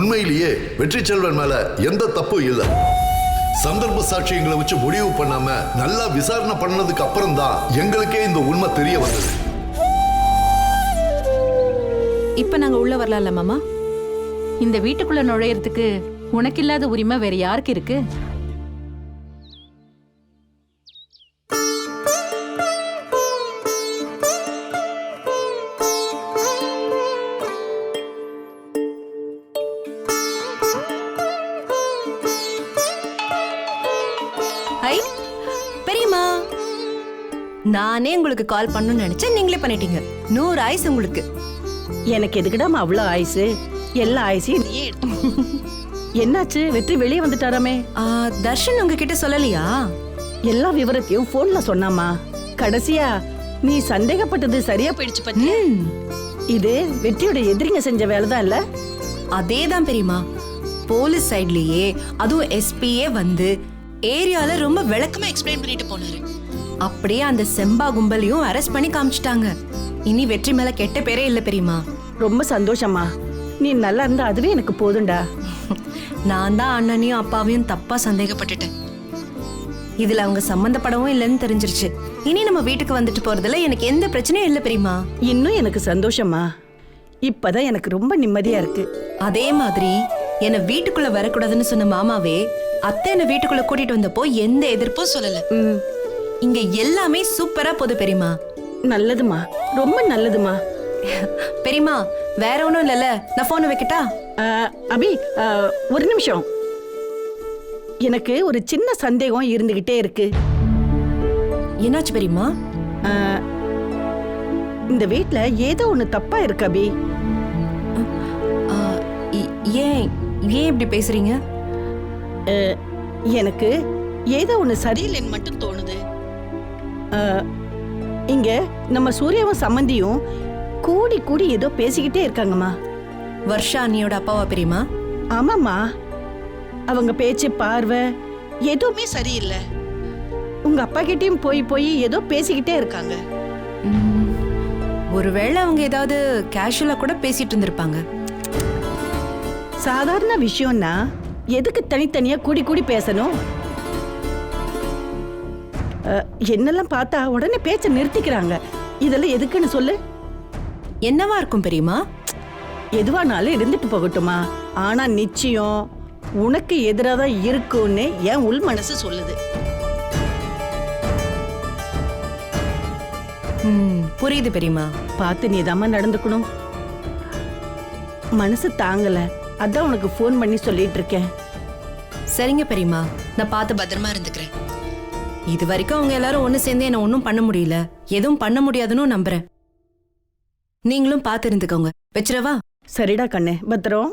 உண்மையிலேயே வெற்றி செல்வன் மேல எந்த தப்பும் இல்லை. சந்தர்ப்ப சாட்சியங்களை வச்சு முடிவு பண்ணாம நல்லா விசாரணை பண்ணதுக்கு அப்புறம் தான் எங்களுக்கே இந்த உண்மை தெரிய வந்தது. இப்ப நாங்க உள்ள வரலாம்ல மாமா? இந்த வீட்டுக்குள்ள நுழையறதுக்கு உனக்கு இல்லாத உரிமை வேற யாருக்கு இருக்கு? ஹை பெரியம்மா, நானே உங்களுக்கு கால் பண்ணணும்னு நினைச்சேன், நீங்களே பண்ணிட்டீங்க. 100 ஆயுசு உங்களுக்கு. எனக்கு எதுக்குடாமா அவ்வளோ ஆயுசு? எல்லா ஆயுசையும் நீயே எடுத்து. என்னாச்சு? வெற்றி வெளியே வந்துட்டாராமே? தர்ஷன் உங்ககிட்ட சொல்லலையா? எல்லா விவரத்தையும் போன்ல சொன்னாமா. கடைசியா நீ சந்தேகப்பட்டது சரியா போயிடுச்சு பத்தி. இது வெற்றியோட எதிரிங்க செஞ்ச வேலைதான் இல்ல? அதேதான் பெரியம்மா. போலீஸ் சைட்லயே அதுவும் எஸ்பியே வந்து ஏரியால ரொம்ப விளக்கமா எக்ஸ்பிளைன் பண்ணிட்டு போனாரு. அப்படியே அந்த செம்பா கும்பலையும் அரெஸ்ட் பண்ணி காமிச்சிட்டாங்க. இனி வெற்றி மேல கெட்ட பேரே இல்ல பெரியம்மா. ரொம்ப சந்தோஷமா. நீ நல்லா இருந்தா அதுவே எனக்கு போதும்டா. நான் தான் அண்ணனையும் அப்பாவையும் தப்பா சந்தேகப்பட்டுட்டேன். இதுல அவங்க சம்பந்தப்படவும் இல்லைன்னு தெரிஞ்சிருச்சு. இனி நம்ம வீட்டுக்கு வந்துட்டு போறதுல எனக்கு எந்த பிரச்சனையும் இல்ல பெரியம்மா. இன்னும் எனக்கு சந்தோஷமா. இப்பதான் எனக்கு ரொம்ப நிம்மதியா இருக்கு. அதே மாதிரி என்ன வீட்டுக்குள்ள வரக்கூடாதுன்னு சொன்ன மாமாவே அத்தை என்ன வீட்டுக்குள்ள கூட்டிட்டு வந்தப்போ எந்த எதிர்ப்பும் சொல்லல. இங்க எல்லாமே சூப்பரா போகுது பெரியம்மா. நல்லதுமா, ரொம்ப நல்லதுமா. பெரியம்மா வேற ஒண்ணும் இல்லல, நான் போன் வைக்கட்டா? அபி ஒரு நிமிஷம். எனக்கு ஒரு சின்ன சந்தேகம் இருந்துகிட்டே இருக்கு. என்னாச்சு பெரியம்மா? இந்த வீட்ல ஏதோ ஒண்ணு தப்பா இருக்கு அபி. ஏன் ஏன் இப்படி பேசுறீங்க? எனக்கு ஏதோ ஒண்ணு சரியில்லைன்னு மட்டும் தோணுது. இங்க நம்ம சூர்யாவும் சம்மந்தியும் கூடி கூடி ஏதோ பேசிக்கிட்டே இருக்காங்கம்மா. வர்ஷா அண்ணியோட அப்பாவா பெரியம்மா? ஆமாம்மா. அவங்க பேச்சு பார்வை எதுவுமே சரியில்லை. உங்க அப்பா கிட்டயும் போய் போய் ஏதோ பேசிக்கிட்டே இருக்காங்க. ஒருவேளை அவங்க ஏதாவது கேஷுவலா கூட பேசிட்டு இருந்திருப்பாங்க. சாதாரண விஷயம்னா எதுக்கு தனித்தனியா கூடி கூடி பேசணும்? என்னெல்லாம் பார்த்தா உடனே பேச்ச நிறுத்திக்கிறாங்க. இதெல்லாம் எதுக்குன்னு சொல்லு. என்னவா இருக்கும் பெரியம்மா? எதுவானாலும் இருந்துட்டு போகட்டுமா. ஆனா நிச்சயம் உனக்கு எதிராக தான் இருக்கும்னு என் உள் மனசு சொல்லுது. புரியுது பெரியம்மா. பார்த்து நீதாம்மா நடந்துக்கணும். மனசு தாங்கல, அதான் உனக்கு ஃபோன் பண்ணி சொல்லிட்டு இருக்கேன். சரிங்க பெரியம்மா, நான் பார்த்து பத்திரமா இருந்துக்கிறேன். இது வரைக்கும் அவங்க எல்லாரும் ஒண்ணு சேர்ந்து என்ன ஒன்னும் பண்ண முடியல, எதுவும் பண்ண முடியாதுன்னு நம்புறேன். நீங்களும் பார்த்து இருந்துக்கோங்க. வச்சிரவா? சரிடா கண்ணே, பத்திரம்.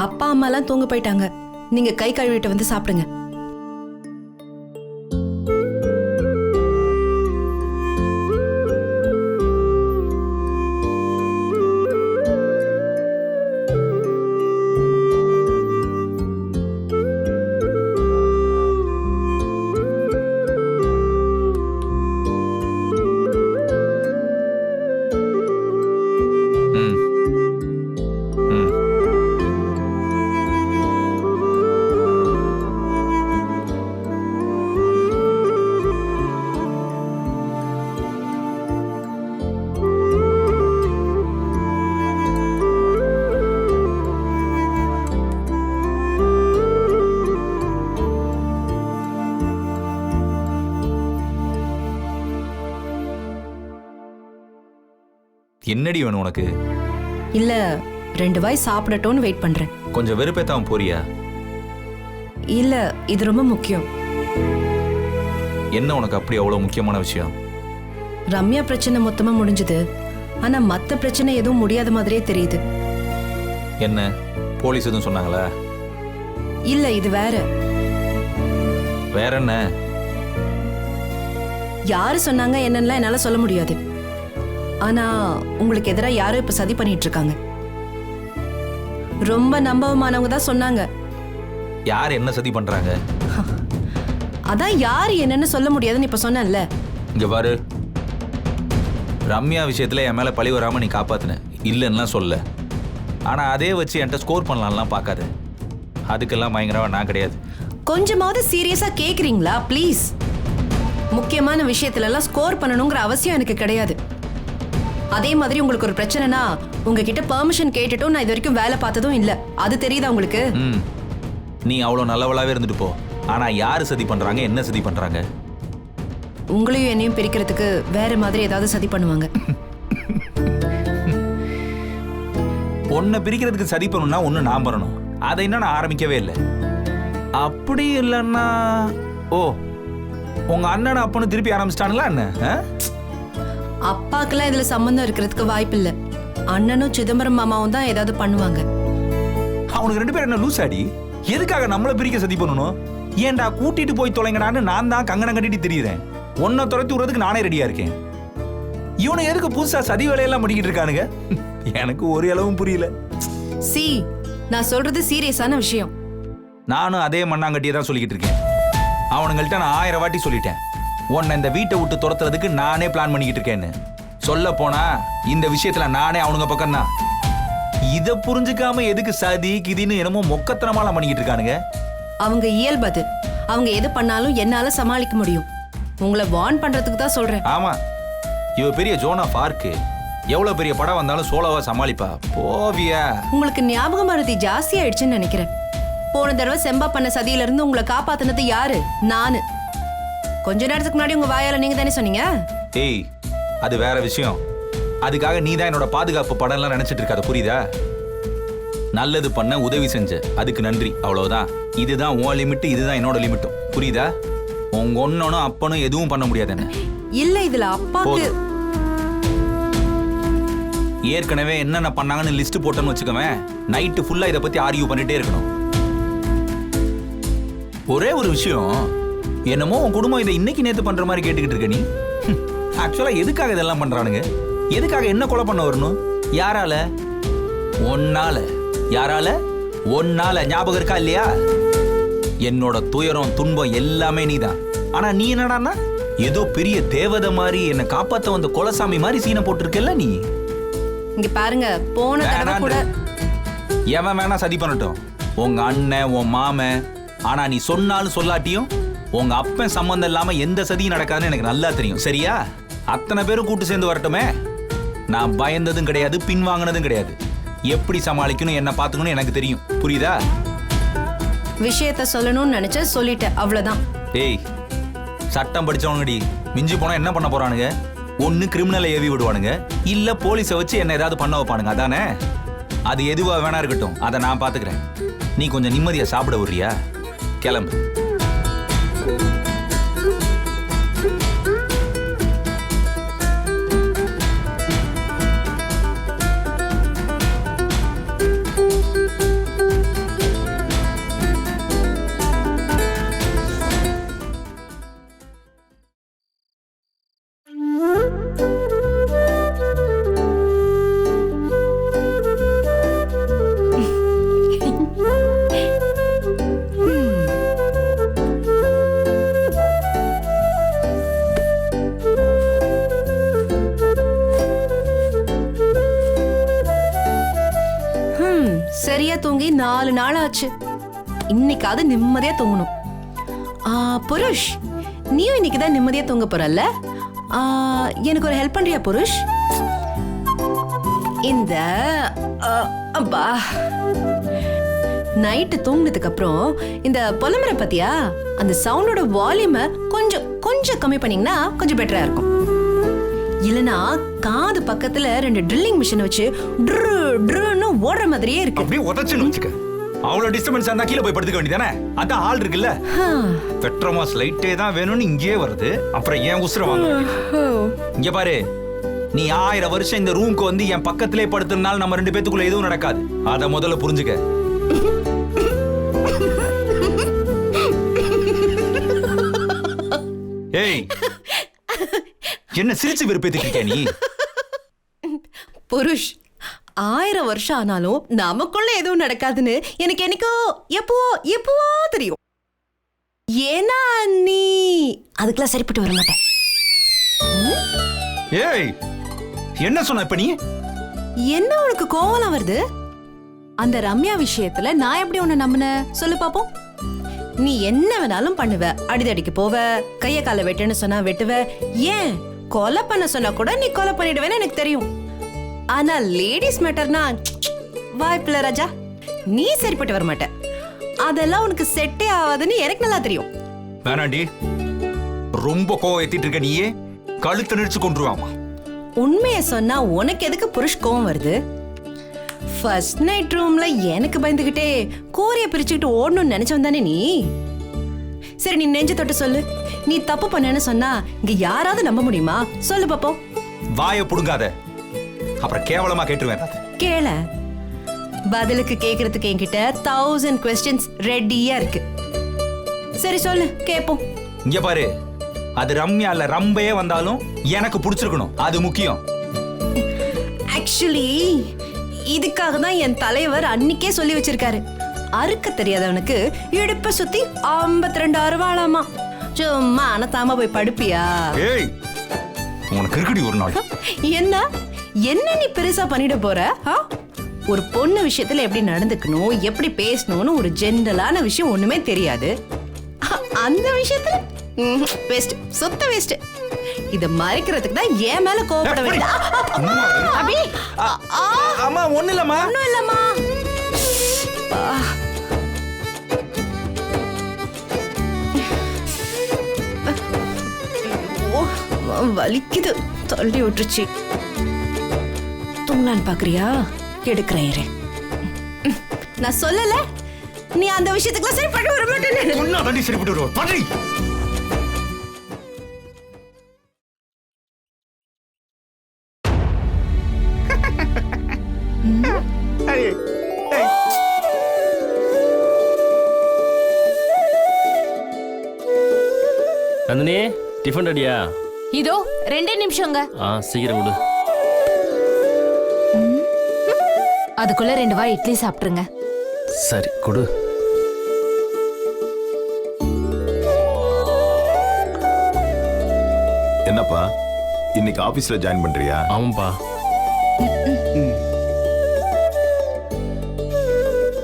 அப்பா அம்மா எல்லாம் தூங்க போயிட்டாங்க. நீங்க கை கழுவிட்டு வந்து சாப்பிடுங்க. என்னடி வேணும் உனக்கு? இல்ல 2 வாய் சாப்பிடட்டும்னு வெயிட் பண்றேன். கொஞ்சம் வெறுப்பேத்தாம போறியா? இல்ல இது ரொம்ப முக்கியம். என்ன உனக்கு அப்படி அவ்வளவு முக்கியமான விஷயம்? ரம்யா பிரச்சனை மொத்தமா முடிஞ்சது. ஆனா மத்த பிரச்சனை எதுவும் முடியாத மாதிரியே தெரியுது. என்ன போலீஸ் எதுவும் சொன்னாங்களா? இல்ல, இது வேற. வேற என்ன? யாரு சொன்னாங்க என்னன்னா என்னால சொல்ல முடியாது. ஆனா உங்களுக்கு எதிரா யாரும் இப்ப சதி பண்ணிட்டு இருக்காங்க. ரொம்ப நம்பகமானவங்க தான் சொன்னாங்க. யார் என்ன சதி பண்றாங்க? அதான் யாரு என்னன்னு சொல்ல முடியாதுன்னு இப்ப சொன்னேன்ல. இங்க பாரு, ரம்யா விஷயத்துல என் மேல பழி வராம நீ காப்பாத்துன, இல்லைன்னா சொல்ல. ஆனா அதே வச்சு என்கிட்ட ஸ்கோர் பண்ணலாம்லாம் பார்க்காத. அதுக்கெல்லாம் பயங்கரமா நான் கிடையாது. கொஞ்சமாவது சீரியஸா கேக்குறீங்களா ப்ளீஸ்? முக்கியமான விஷயத்துல எல்லாம் ஸ்கோர் பண்ணணுங்கிற அவசியம் எனக்கு கிடையாது. அதே மாதிரி உங்களுக்கு ஒரு பிரச்சனைனா உங்ககிட்ட பெர்மிஷன் கேட்டுட்டும் நான் இது வரைக்கும் வேலை பார்த்ததும் இல்ல. அது தெரியுதா உங்களுக்கு? நீ அவ்வளவு நல்லவளாவே இருந்துட்டு போ. ஆனா யாரு சதி பண்றாங்க, என்ன சதி பண்றாங்க? உங்களையும் என்னையும் பிரிக்கிறதுக்கு வேற மாதிரி ஏதாவது சதி பண்ணுவாங்க. பொண்ணை பிரிக்கிறதுக்கு சதி பண்ணணும்னா ஒண்ணு நான் பண்ணணும். அதை இன்னும் நான் ஆரம்பிக்கவே இல்லை. அப்படி இல்லைன்னா ஓ உங்க அண்ணனை அப்பனு திருப்பி ஆரம்பிச்சிட்டானுங்களா என்ன? அப்பாக்கெல்லாம் இதுல சம்பந்தம் இருக்கிறதுக்கு வாய்ப்பு இல்ல. அண்ணனும் சிதம்பரம் மாமாவும் தான் ஏதாவது பண்ணுவாங்க. அவனுக்கு 2 பேரும் என்ன லூஸ் ஆடி? எதுக்காக நம்மள பிரிக்க சதி பண்ணணும்? ஏன்டா கூட்டிட்டு போய் தொலைங்கடான்னு நான் தான் கங்கணம் கட்டிட்டு தெரியுறேன். உன்னை துரத்தி விடுறதுக்கு நானே ரெடியா இருக்கேன். இவனை எதுக்கு புதுசா சதி வேலையெல்லாம் முடிக்கிட்டு இருக்கானுங்க? எனக்கு ஒரு அளவும் புரியல. சி, நான் சொல்றது சீரியஸான விஷயம். நானும் அதே மண்ணாங்கட்டியே தான் சொல்லிக்கிட்டு இருக்கேன். அவனுங்கள்ட்ட நான் 1000 வாட்டி சொல்லிட்டேன், உன்னை இந்த வீட்டை விட்டு துரத்துறதுக்கு நானே பிளான் பண்ணிக்கிட்டு இருக்கேன்னு. சொல்ல போனா இந்த விஷயத்துல நானே அவனுங்க பக்கம் தான். இதை புரிஞ்சுக்காம எதுக்கு சதி கிதின்னு என்னமோ மொக்கத்தனமாலாம் பண்ணிக்கிட்டு இருக்கானுங்க. அவங்க இயல்பு அது. அவங்க எது பண்ணாலும் என்னால சமாளிக்க முடியும். உங்களை வார்ன் பண்றதுக்கு தான் சொல்றேன். ஆமா, இவ பெரிய ஜோனா பார்க்கு. எவ்வளவு பெரிய படம் வந்தாலும் சோலோவா சமாளிப்பா. போவியா? உங்களுக்கு ஞாபக மறதி ஜாஸ்தி ஆயிடுச்சுன்னு நினைக்கிறேன். போன தடவை செம்பா பண்ண சதியில இருந்து உங்களை காப்பாத்தினது யாரு? நானு. கொஞ்ச நேரத்துக்கு முன்னாடி உங்க வாயால நீங்க தானே சொன்னீங்க. ஏய், அது வேற விஷயம். அதுக்காக நீ தான் என்னோட பாதுகாப்பு படம் எல்லாம் நினைச்சிட்டு இருக்காத, புரியுதா? நல்லது பண்ண உதவி செஞ்ச, அதுக்கு நன்றி, அவ்வளவுதான். இதுதான் உன் லிமிட், இதுதான் என்னோட லிமிட்டும், புரியுதா? உங்க ஒன்னனும் அப்பனும் எதுவும் பண்ண முடியாது என்ன. இல்ல, இதுல அப்பாக்கு ஏற்கனவே என்னென்ன பண்ணாங்கன்னு லிஸ்ட் போட்டோன்னு வச்சுக்கவேன், நைட்டு ஃபுல்லா இதை பத்தி ஆர்கியூ பண்ணிட்டே இருக்கணும். ஒரே ஒரு விஷயம், என்னமோ உன் குடும்பம் இதை இன்னைக்கு நேத்து பண்ற மாதிரி கேட்டுக்கிட்டு இருக்க நீ. ஆக்சுவலா எதுக்காக இதெல்லாம் பண்றானுங்க? எதுக்காக என்ன கொலை பண்ண வரணும்? யாரால? ஒன்னால. யாரால? ஒன்னால. ஞாபகம் இருக்கா இல்லையா? என்னோட துயரம் துன்பம் எல்லாமே நீதான். ஆனா நீ என்னடான்னா ஏதோ பெரிய தேவதை மாதிரி என்ன காப்பாத்த வந்த கொலசாமி மாதிரி சீனை போட்டிருக்கல நீ. இங்க பாருங்க, போன தடவை கூட எவன் வேணா சதி பண்ணட்டும், உங்க அண்ணன் உன் மாமன். ஆனா நீ சொன்னாலும் சொல்லாட்டியும் உங்க அப்பன் சம்பந்தம் இல்லாம எந்த சதியும் நடக்காதுன்னு எனக்கு நல்லா தெரியும், சரியா? அத்தனை பேரும் கூட்டு சேர்ந்து வரட்டுமே. நான் பயந்ததும் கிடையாது, பின்வாங்கினதும் கிடையாது. எப்படி சமாளிக்கணும், என்ன பாத்துக்கணும் எனக்கு தெரியும், புரியுதா? விஷயத்த சொல்லணும்னு நினைச்ச சொல்லிட்டேன், அவ்வளவுதான். ஏய், சட்டம் படிச்சவங்கடி மிஞ்சி போனா என்ன பண்ண போறானுங்க? ஒன்னு கிரிமினலை ஏவி விடுவானுங்க, இல்ல போலீஸை வச்சு என்ன ஏதாவது பண்ண வைப்பானுங்க, அதானே? அது எதுவா வேணா இருக்கட்டும், அதை நான் பாத்துக்கிறேன். நீ கொஞ்சம் நிம்மதியா சாப்பிட விடுறியா? கிளம்பு. சரியா தூங்கி 4 நாள் ஆச்சு. இன்னைக்காவது நிம்மதியா தூங்கணும். புருஷ், நீயும் இன்னைக்குதான் நிம்மதியா தூங்க போறல்ல? எனக்கு ஒரு ஹெல்ப் பண்றியா புருஷ்? இந்த அப்பா நைட்டு தூங்கினதுக்கு அப்புறம் இந்த பொலமரை பத்தியா அந்த சவுண்டோட வால்யூமை கொஞ்சம் கொஞ்சம் கம்மி பண்ணீங்கன்னா கொஞ்சம் பெட்டரா இருக்கும். இல்லனா காது பக்கத்துல 2 ட்ரில்லிங் மிஷின் வச்சு ட்ருன்னு ஓடுற மாதிரியே இருக்கு. அப்படியே உதச்சுன்னு வச்சுக்க. அவ்வளவு டிஸ்டர்பன்ஸ் இருந்தா கீழே போய் படுத்துக்க வேண்டியதானே? அதான் ஆள் இருக்குல்ல. பெட்ரோமாஸ் லைட்டே தான் வேணும்னு இங்கேயே வருது, அப்புறம் ஏன் உசுர வாங்க? இங்க பாரு, நீ 1000 வருஷம் இந்த ரூம்க்கு வந்து என் பக்கத்திலே படுத்திருந்தாலும் நம்ம 2 பேத்துக்குள்ள எதுவும் நடக்காது. அத முதல்ல புரிஞ்சுக்க. ஏய், என்ன சிரிச்சு வெறுப்பேத்திட்டு இருக்க நீ? புருஷ், 1000 வருஷம் ஆனாலும் நமக்குள்ள எதுவும் நடக்காதுன்னு எனக்கு என்னைக்கோ எப்போ தெரியும். ஏன்னா நீ அதுக்கெல்லாம் சரிப்பட்டு வர மாட்டேன். ஏய், என்ன சொன்ன இப்ப நீ? என்ன உனக்கு கோவம் வருது? அந்த ரம்யா விஷயத்துல நான் எப்படி உன்னை நம்பினேன் சொல்லு பாப்போம். நீ என்ன வேணாலும் பண்ணுவ, அடிதடிக்கு போவ, கைய கால வெட்டுன்னு சொன்னா வெட்டுவ, ஏன் கொலை பண்ண சொன்னா கூட நீ கொலை பண்ணிடுவேன்னு எனக்கு தெரியும். ஆனா லேடிஸ் மேட்டர்னா வாய்ப்பில்ல ராஜா, நீ சரிப்பட்டு வர மாட்ட. அதெல்லாம் உனக்கு செட்டே ஆகாதுன்னு எனக்கு நல்லா தெரியும். வேணாண்டி, ரொம்ப கோவம் ஏத்திட்டு இருக்க நீயே. கழுத்து நெரிச்சு கொண்டுருவாமா. உண்மைய சொன்னா உனக்கு எதுக்கு புருஷ் கோவம் வருது? ஃபர்ஸ்ட் நைட் ரூம்ல எனக்கு பயந்துகிட்டே கோரிய பிரிச்சுக்கிட்டு ஓடணும்னு நினைச்சவன் தானே நீ? சரி, நீ நெஞ்ச தொட்டு சொல்லு, நீ தப்பு பண்ணேன்னு சொன்னா இங்க யாராவது நம்ப முடியுமா? சொல்லு பாப்போம். வாயை புடுங்காத, அப்புறம் கேவலமா கேட்டுருவேன். கேள, பதிலுக்கு கேக்குறதுக்கு என்கிட்ட 1000 questions ரெடியா இருக்கு. சரி சொல்லு, கேப்போம். இங்க பாரு, அது ரம்யா இல்ல ரம்பையே வந்தாலும் எனக்கு பிடிச்சிருக்கணும், அது முக்கியம். ஆக்சுவலி இதுக்காக தான் என் தலைவர் அன்னிக்கே சொல்லி வச்சிருக்காரு, அறுக்க தெரியாதவனுக்கு இடுப்ப சுத்தி 52 அருவாளாமா. சும்மா அனத்தாம போய் படுப்பியா? ஏய், உனக்கு இருக்குடி ஒரு நாள். என்ன என்ன நீ பெருசா பண்ணிட போற? ஒரு பொண்ணு விஷயத்துல எப்படி நடந்துக்கணும், எப்படி பேசணும்னு ஒரு ஜெனரலான விஷயம் ஒண்ணுமே தெரியாது. அந்த விஷயத்துல வேஸ்ட், சுத்த வேஸ்ட். இத மறைக்கிறதுக்கு தான் ஏன் மேல கோவப்பட வேண்டாம். அபி, அம்மா ஒண்ணு இல்லம்மா. ஒண்ணும் இல்லம்மா. வலிக்குது, தள்ளி விட்டுருச்சு. தூங்கலான்னு பாக்குறியா? எடுக்கிறேன் இரு. நான் சொல்லல, நீ அந்த விஷயத்துக்குலாம் சரி பண்ண வர மாட்டேன்னு. ஒண்ணா தண்ணி சரிப்பட்டு வருவோம். பட்ரி. நந்தினி, டிஃபன் ரெடியா? இதோ 2 நிமிஷங்க. சீக்கிரம் கொடு. அதுக்குள்ள 2 வாய் இட்லி சாப்பிட்டுருங்க. சரி கொடு. என்னப்பா, இன்னைக்கு ஆபீஸ்ல ஜாயின் பண்றியா? ஆமாப்பா.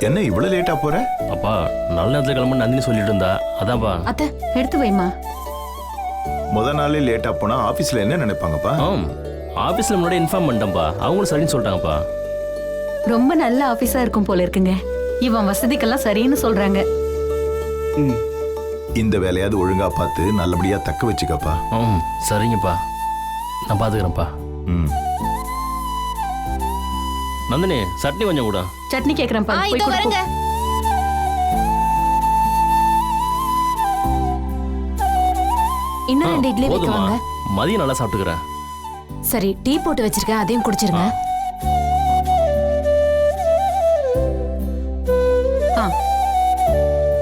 என்ன இவ்வளவு லேட்டா போற? அப்பா, நல்ல நேரத்துல கிளம்பு நந்தினி சொல்லிட்டு இருந்தா, அதான்ப்பா. அத்தை, எடுத்து வைமா. முத நாளே லேட்டா போனா ஆபீஸ்ல என்ன நினைப்பாங்கப்பா? ஆபீஸ்ல முன்னாடி இன்ஃபார்ம் பண்ணிட்டேன்ப்பா, அவங்களும் சரின்னு சொல்லிட்டாங்கப்பா. ரொம்ப நல்ல ஆபீஸா இருக்கும் போல இருக்குங்க. இவன் வசதிக்கெல்லாம் சரின்னு சொல்றாங்க. இந்த வேலையாவது ஒழுங்கா பார்த்து நல்லபடியா தக்க வச்சுக்கப்பா. சரிங்கப்பா, நான் பாத்துக்கிறேன்ப்பா. நந்தினி, சட்னி கொஞ்சம் கூட. சட்னி கேக்குறேன், போய் கொடுங்க. இன்னும் 2 இட்லி போதுமா? வைக்கவாங்க. மதியம் நல்லா சாப்பிட்டுக்கிறேன். சரி, டீ போட்டு வச்சிருக்கேன், அதையும் குடிச்சிருங்க.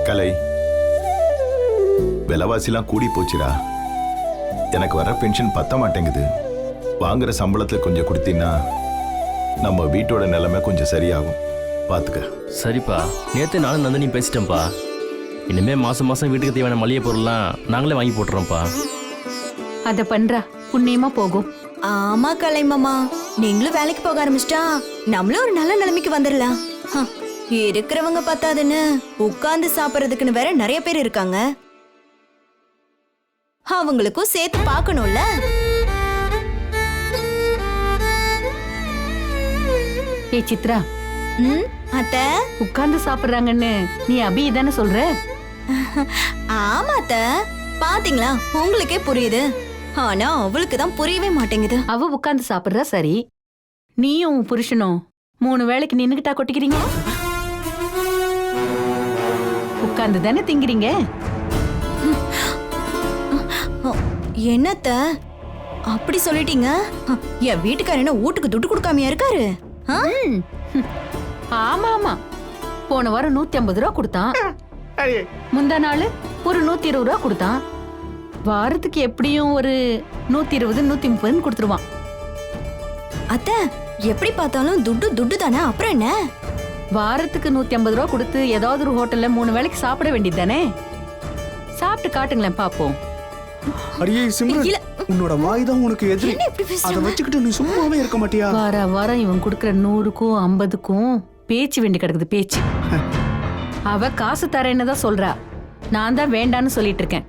கலை, விலைவாசிலாம் கூடி போச்சுடா. எனக்கு வர பென்ஷன் பத்த மாட்டேங்குது. வாங்குற சம்பளத்துல கொஞ்சம் கொடுத்தீங்கன்னா நம்ம வீட்டோட நிலைமை கொஞ்சம் சரியாகும். பாத்துக்க. சரிப்பா, நேற்று நானும் நந்தினி பேசிட்டேன்ப்பா. இனிமே மாசம் மாசம் வீட்டுக்கு தேவையான மளிகை பொருள்லாம் நாங்களே வாங்கி போட்டுறோம்ப்பா. அத பண்றா, புண்ணியமா போகும். ஆமா கலை மாமா, நீங்களும் வேலைக்கு போக ஆரம்பிச்சிட்டா நம்மளும் ஒரு நல்ல நிலைமைக்கு வந்துடலாம். இருக்கிறவங்க பத்தாதுன்னு உட்கார்ந்து சாப்பிடறதுக்குன்னு வேற நிறைய பேர் இருக்காங்க. அவங்களுக்கும் சேர்த்து பார்க்கணும்ல. ஏ சித்ரா, அத்தை, உட்கார்ந்து சாப்பிடுறாங்கன்னு நீ அபி தானே சொல்ற? ஆமா அத்தை, பாத்தீங்களா, உங்களுக்கே புரியுது. ஆனா அவளுக்கு தான் புரியவே மாட்டேங்குது. அவ உட்கார்ந்து சாப்பிடுறா சரி, நீயும் உன் புருஷனும் 3 வேளைக்கு நின்னுகிட்டா கொட்டிக்கிறீங்க? உட்கார்ந்து தானே திங்கிறீங்க. என்னத்த, அப்படி சொல்லிட்டீங்க. என் வீட்டுக்காரர் என்ன வீட்டுக்கு துட்டு கொடுக்காமையா இருக்காரு? ஆ? ஆமா ஆமா, போன வாரம் 150 ரூபா கொடுத்தான். முந்தா நாள் ஒரு 120 ரூபா கொடுத்தான். வாரத்துக்கு எப்படியும் ஒரு 120 130 கொடுத்துருவான். அத்தை, எப்படி பார்த்தாலும் துட்டு துட்டு தானே, அப்புறம் என்ன? வாரத்துக்கு 150 ரூபா கொடுத்து ஏதாவது ஒரு ஹோட்டல்ல 3 வேளைக்கு சாப்பிட வேண்டியது தானே. சாப்பிட்டு காட்டுங்களேன் பாப்போம். அடியே சிம்ரன், இல்ல. உன்னோட வாய் தான் உனக்கு எதிரி. என்ன இப்படி பேசுற? அதை வச்சுக்கிட்டு நீ சும்மாவே இருக்க மாட்டியா? வார வாரம் இவன் கொடுக்குற 100க்கும் 50க்கும் பேச்சு வேண்டி கிடக்குது பேச்சு. அவ காசு தரேன்னு தான் சொல்றா, நான் தான் வேண்டான்னு சொல்லிட்டு இருக்கேன்.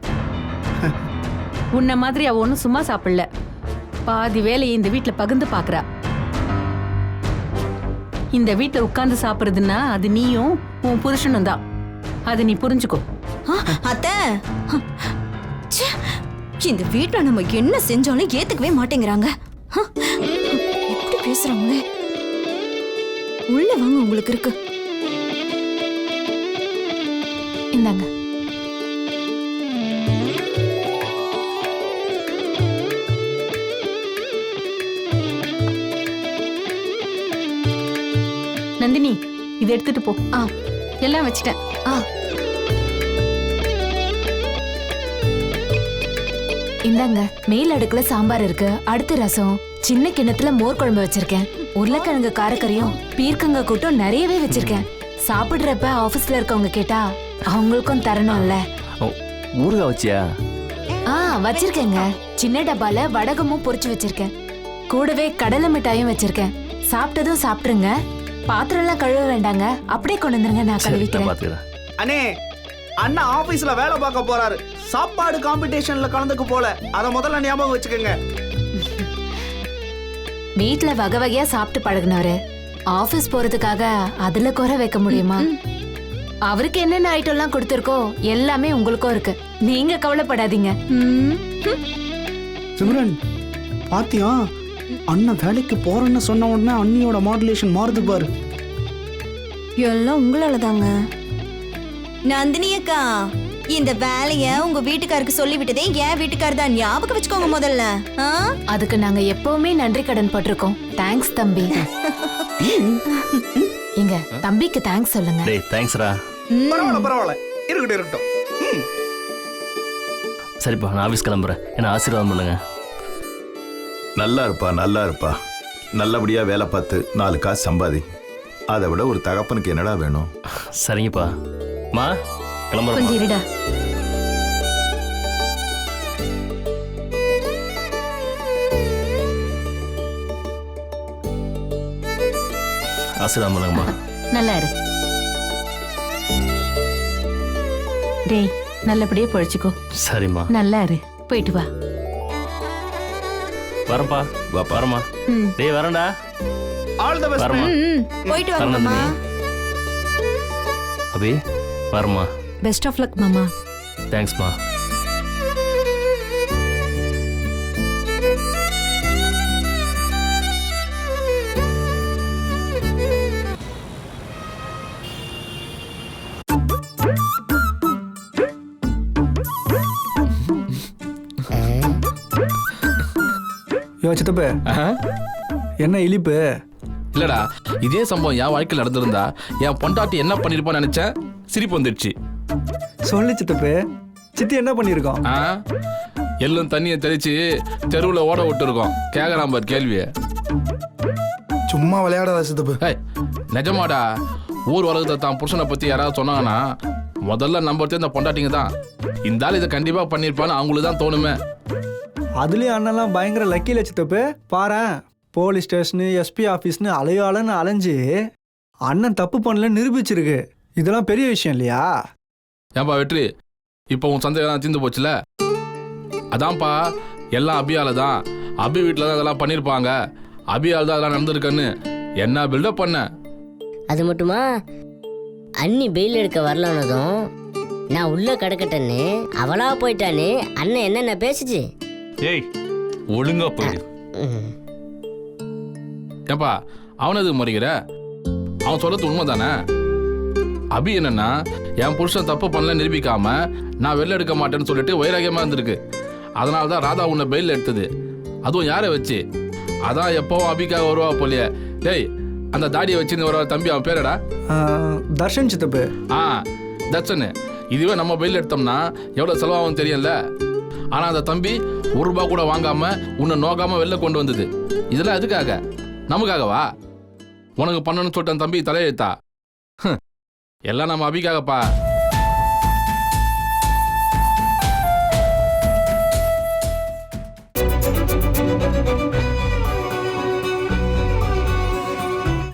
உன்ன மாதிரி அவ ஒன்னும் சும்மா சாப்பிடல, பாதி வேலையை இந்த வீட்டுல பகிர்ந்து பாக்குறா. இந்த வீட்டுல உட்கார்ந்து சாப்பிடுறதுன்னா அது நீயும் உன் புருஷனும் தான், அது நீ புரிஞ்சுக்கோ. அத்தை, ச்சே, இந்த வீட்டுல நம்ம என்ன செஞ்சாலும் ஏத்துக்கவே மாட்டேங்கிறாங்க. எப்படி பேசுறாங்க? உள்ள வாங்க, உங்களுக்கு இருக்கு. இந்தாங்க. நந்தினி, இதை எடுத்துட்டு போ. ஆ, எல்லாம் வச்சிட்டேன். ஆ. இந்தாங்க, மேல் அடுக்குல சாம்பார் இருக்கு, அடுத்து ரசம், சின்ன கிண்ணத்துல மோர் குழம்பு வச்சிருக்கேன், உருளைக்கிழங்கு காரக்கறியும் பீர்க்கங்க கூட்டம் நிறையவே வச்சிருக்கேன். சாப்பிடுறப்ப ஆபீஸ்ல இருக்கவங்க கேட்டா அவங்களுக்கும் தரணும்ல. ஊறுகாய் வச்சியா? ஆ, வச்சிருக்கேங்க. சின்ன டப்பால வடகமும் பொரிச்சு வச்சிருக்கேன், கூடவே கடலை மிட்டாயும் வச்சிருக்கேன். சாப்பிட்டதும் சாப்பிட்டுருங்க, பாத்திரம் எல்லாம் கழுவ வேண்டாங்க, அப்படியே கொண்டு வந்துருங்க, நான் கழுவிக்கிறேன். பாத்துக்கிறேன். அண்ணே, அண்ணா ஆபீஸ்ல வேலை பார்க்க போறாரு. சாப்பாடு காம்படிஷன்ல கலந்துக்கு போல, அத முதல்ல ஞாபகம் வச்சுக்கோங்க. வீட்ல வகை வகையா சாப்பிட்டு பழகுனவரு, ஆபீஸ் போறதுக்காக அதுல குறை வைக்க முடியுமா? அவருக்கு என்னென்ன ஐட்டம் எல்லாம் கொடுத்திருக்கோ எல்லாமே உங்களுக்கும் இருக்கு, நீங்க கவலைப்படாதீங்க. சிம்ரன், பாத்தியா, அண்ணன் வேலைக்கு போறேன்னு சொன்ன உடனே அண்ணியோட மாடுலேஷன் மாறுது பாரு. எல்லாம் உங்களால தாங்க. நந்தினி அக்கா, இந்த வேலைய உங்க வீட்டுக்காருக்கு சொல்லி விட்டதே என் வீட்டுக்காரர் தான், ஞாபகம் வச்சுக்கோங்க முதல்ல. ஆ? அதுக்கு நாங்க எப்பவுமே நன்றி கடன் பட்டிருக்கோம். தேங்க்ஸ் தம்பி. இங்க தம்பிக்கு தேங்க்ஸ் சொல்லுங்க. டேய் தேங்க்ஸ்ரா. பரவாயில்ல பரவாயில்ல, இருக்கட்டும் இருக்கட்டும். சரிப்பா, நான் ஆஃபீஸ் கிளம்புறேன், என்ன ஆசீர்வாதம் பண்ணுங்க. நல்லா இருப்பா, நல்லா இருப்பா. நல்லபடியா வேலை பார்த்து 4 காசு சம்பாதி. அதை விட ஒரு தகப்பனுக்கு என்னடா வேணும்? சரிங்கப்பா. மா கிளம்புறேன். கொஞ்சம் இருடா. ஆசீர்வாதம் பண்ணுங்கம்மா. நல்லா இரு. டேய், நல்லபடியா பொழைச்சுக்கோ. சரிம்மா. நல்லா இரு, போயிட்டு வா. வரேன்ப்பா. வாப்பா. வரேம்மா. டேய் வரேன்டா. All the best. வரேம்மா. போயிட்டு வாங்க மாமா. அபி வரேம்மா. பெஸ்ட் ஆஃப் லக் மாமா. தேங்க்ஸ்மா. யோ சித்தப்ப, என்ன இழிப்பு? இல்லடா, இதே சம்பவம் என் வாழ்க்கையில் நடந்திருந்தா என் பொண்டாட்டி என்ன பண்ணிருப்பான்னு நினைச்சேன், சிரிப்பு வந்துடுச்சு. சொல்லு சித்தப்ப, சித்தி என்ன பண்ணிருக்கோம்? எல்லாம் தண்ணியை தெளிச்சு தெருவில் ஓட விட்டுருக்கோம். கேட்கறான் பார் கேள்வியை. சும்மா விளையாடாத சித்தப்ப. நிஜமாடா, ஊர் உலகத்தை தான் புருஷனை பத்தி யாராவது சொன்னாங்கன்னா முதல்ல நம்புறதே இந்த பொண்டாட்டிங்க தான். இந்த ஆள் இதை கண்டிப்பா பண்ணிருப்பான்னு அவங்களுக்கு தான் தோணுமே. அதுலயும் அண்ணெல்லாம் பயங்கர லக்கில சித்தப்பு. பாரேன், போலீஸ் ஸ்டேஷனு எஸ்பி ஆஃபீஸ்னு அலையாளன்னு அலைஞ்சு அண்ணன் தப்பு பண்ணலன்னு நிரூபிச்சிருக்கு. இதெல்லாம் பெரிய விஷயம் இல்லையா? ஏன்பா வெற்றி, இப்போ உன் சந்தேகம் தீர்ந்து போச்சுல? அதான்ப்பா, எல்லாம் அபியால தான். அபி வீட்டில் தான் அதெல்லாம் பண்ணியிருப்பாங்க, அபியால் தான் அதெல்லாம் நடந்திருக்குன்னு என்ன பில்டப் பண்ண. அது மட்டுமா, அண்ணி பெயில் எடுக்க வரலனதும் நான் உள்ள கிடக்கட்டேன்னு அவளா போயிட்டான்னு அண்ணன் என்னென்ன பேசுச்சு. ஏய் ஒழுங்கா போயிடு. ஏப்பா அவனது முறைகிற, அவன் சொல்றது உண்மைதானே? அபி என்னன்னா, என் புருஷன் தப்பு பண்ணல நிரூபிக்காம நான் வெளில எடுக்க மாட்டேன்னு சொல்லிட்டு வைராகியமா இருந்திருக்கு. அதனால தான் ராதா உன்னை பெயில் எடுத்தது. அதுவும் யாரை வச்சு? அதான் எப்போவும் அபிக்காக வருவா போலியே. டேய், அந்த தாடியை வச்சு ஒரு தம்பி, அவன் பேரடா? தர்ஷன் சித்தப்பு. தர்ஷனு. இதுவே நம்ம பெயில் எடுத்தோம்னா எவ்வளோ செலவாகும் தெரியல. ஆனால் அந்த தம்பி ₹1 கூட வாங்காம உன்னை நோக்காம வெளில கொண்டு வந்தது. இதெல்லாம் எதுக்காக? நமக்காகவா? உனக்கு பண்ணணும்னு சொல்லிட்டு அந்த தம்பி தலையெழுத்தா? எல்லாம் நம்ம அபிக்காகப்பா.